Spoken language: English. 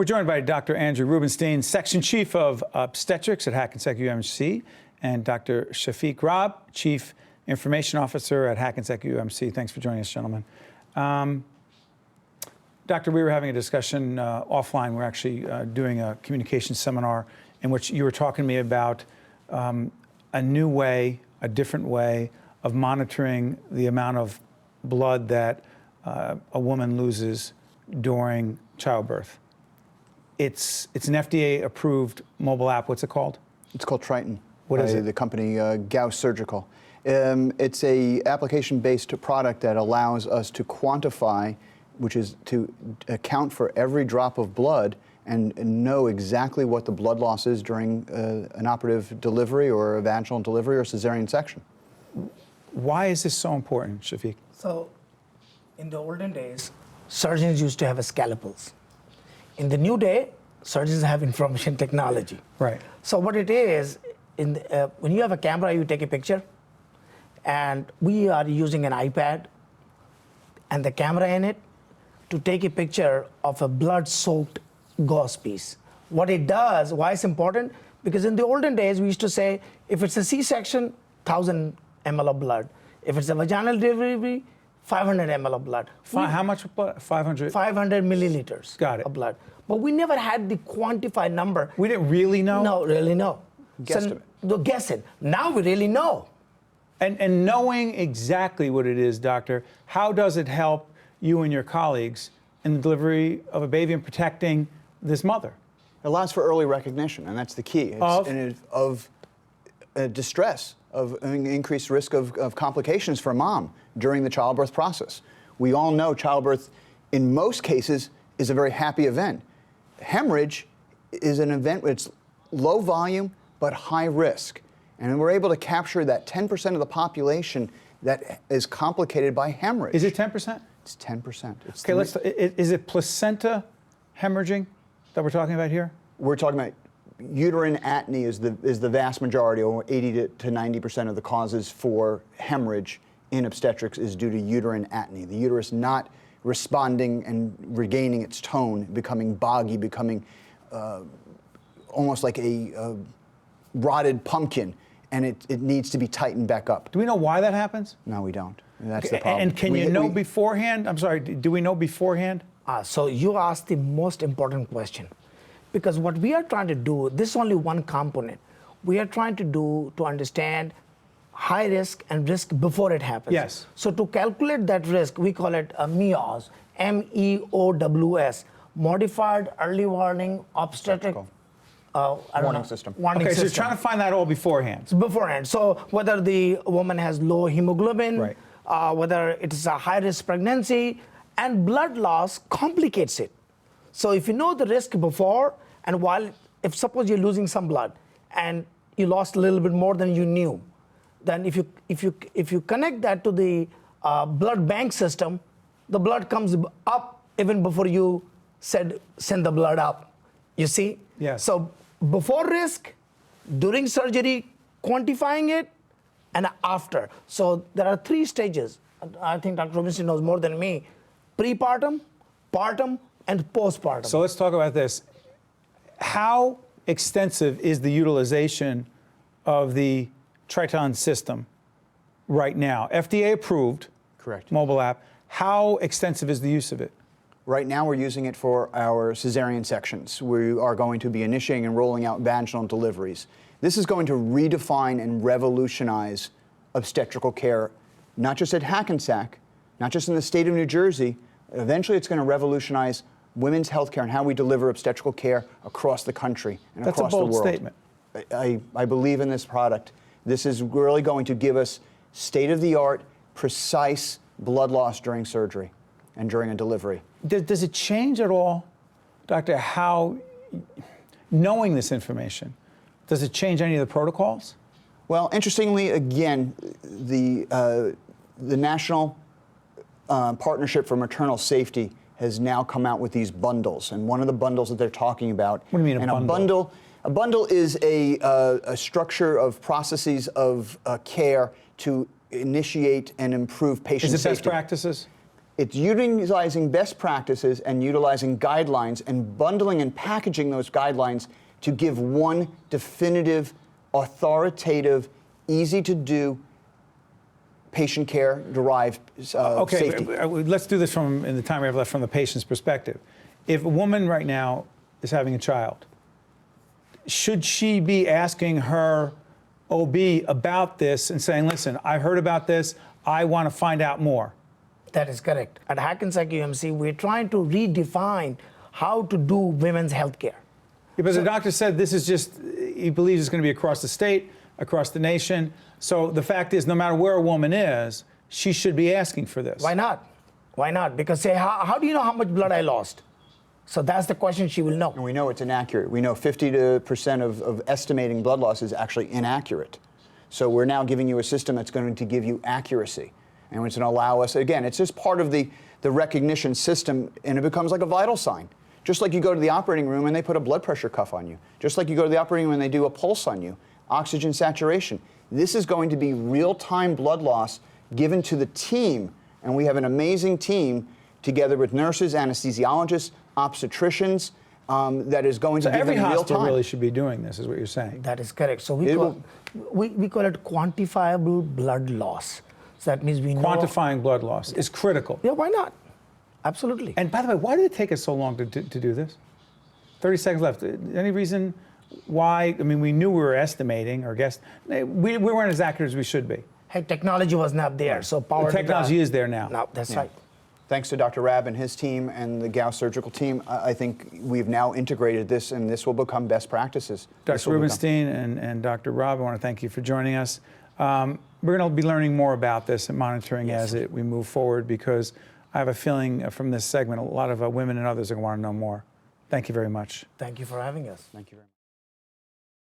We're joined by Dr. Andrew Rubenstein, Section Chief of Obstetrics at Hackensack UMC, and Dr. Shafiq Raab, Chief Information Officer at Hackensack UMC. Thanks for joining us, gentlemen. Doctor, we were having a discussion offline. We're actually doing a communications seminar in which you were talking to me about a new way, a different way of monitoring the amount of blood that a woman loses during childbirth. It's an FDA-approved mobile app. What's it called? It's called Triton. What is it? The company Gauss Surgical. It's a application-based product that allows us to quantify, which is to account for every drop of blood and know exactly what the blood loss is during an operative delivery or a vaginal delivery or cesarean section. Why is this so important, Shafiq? So, in the olden days, surgeons used to have scalpels. In the new day, surgeons have information technology. Right. So what it is, when you have a camera, you take a picture, and we are using an iPad and the camera in it to take a picture of a blood-soaked gauze piece. What it does, why it's important, because in the olden days, we used to say, if it's a C-section, 1,000 ml of blood. If it's a vaginal delivery, 500 ml of blood. How much blood? 500? 500 milliliters of blood. But we never had the quantified number. We didn't really know? No, really no. Guesstimate. So, guessing. Now we really know. And knowing exactly what it is, doctor, how does it help you and your colleagues in the delivery of a baby and protecting this mother? It allows for early recognition, and that's the key. Of distress, of an increased risk of complications for mom during the childbirth process. We all know childbirth, in most cases, is a very happy event. Hemorrhage is an event where it's low volume but high risk. And we're able to capture that 10% of the population that is complicated by hemorrhage. Is it 10%? It's 10%. Okay, is it placenta hemorrhaging that we're talking about here? We're talking about uterine atony is the vast majority, or 80 to 90% of the causes for hemorrhage in obstetrics is due to uterine atony. The uterus not responding and regaining its tone, becoming boggy, becoming almost like a rotted pumpkin, and it needs to be tightened back up. Do we know why that happens? No, we don't. That's the problem. And can you know beforehand? I'm sorry, do we know beforehand? So you asked the most important question. Because what we are trying to do, this is only one component. We are trying to understand high risk and risk before it happens. Yes. So to calculate that risk, we call it a MEOWS, MEOWS, Modified Early Warning Obstetric warning system. Okay, so you're trying to find that all beforehand. Beforehand. So whether the woman has low hemoglobin, right, whether it's a high-risk pregnancy, and blood loss complicates it. So if you know the risk before, and if suppose you're losing some blood, and you lost a little bit more than you knew, then if you connect that to the blood bank system, the blood comes up even before you send the blood up. You see? Yes. So before risk, during surgery, quantifying it, and after. So there are 3 stages. I think Dr. Rubenstein knows more than me: prepartum, partum, and postpartum. So let's talk about this. How extensive is the utilization of the Triton system right now? FDA approved. Correct. Mobile app. How extensive is the use of it? Right now we're using it for our cesarean sections. We are going to be initiating and rolling out vaginal deliveries. This is going to redefine and revolutionize obstetrical care, not just at Hackensack, not just in the state of New Jersey. Eventually it's going to revolutionize women's health care and how we deliver obstetrical care across the country and across the world. That's a bold statement. I believe in this product. This is really going to give us state-of-the-art, precise blood loss during surgery and during a delivery. Does it change at all, Doctor, how, knowing this information, does it change any of the protocols? Well, interestingly, again, the National Partnership for Maternal Safety has now come out with these bundles, and one of the bundles that they're talking about. What do you mean a bundle? A bundle is a structure of processes of care to initiate and improve patient safety. Is it best practices? It's utilizing best practices and utilizing guidelines and bundling and packaging those guidelines to give one definitive, authoritative, easy to do, patient care derived safety. Let's do this from, in the time we have left, from the patient's perspective. If a woman right now is having a child, should she be asking her OB about this and saying, listen, I heard about this, I want to find out more? That is correct. At Hackensack UMC, we're trying to redefine how to do women's health care. Because the doctor said this is just, he believes it's going to be across the state, across the nation. So the fact is, no matter where a woman is, she should be asking for this. Why not? Why not? Because say, how do you know how much blood I lost? So that's the question she will know. And we know it's inaccurate. We know 50% of estimating blood loss is actually inaccurate. So we're now giving you a system that's going to give you accuracy. And it's going to allow us, again, it's just part of the recognition system, and it becomes like a vital sign. Just like you go to the operating room and they put a blood pressure cuff on you. Just like you go to the operating room and they do a pulse on you. Oxygen saturation. This is going to be real-time blood loss given to the team. And we have an amazing team together with nurses, anesthesiologists, obstetricians, that is going to give them real time. Every hospital really should be doing this, is what you're saying. That is correct. So we call it quantifiable blood loss. So that means we know... Quantifying blood loss is critical. Yeah, why not? Absolutely. And by the way, why did it take us so long to do this? 30 seconds left. Any reason why? I mean, we knew we were estimating or guessed. We weren't as accurate as we should be. Hey, technology was not there, so power... The technology is there now. No, that's right. Thanks to Dr. Rabb and his team and the Gauss surgical team, I think we've now integrated this, and this will become best practices. Dr. Rubenstein and Dr. Rabb, I want to thank you for joining us. We're going to be learning more about this and monitoring as we move forward, because I have a feeling from this segment, a lot of women and others are going to want to know more. Thank you very much. Thank you for having us. Thank you very much.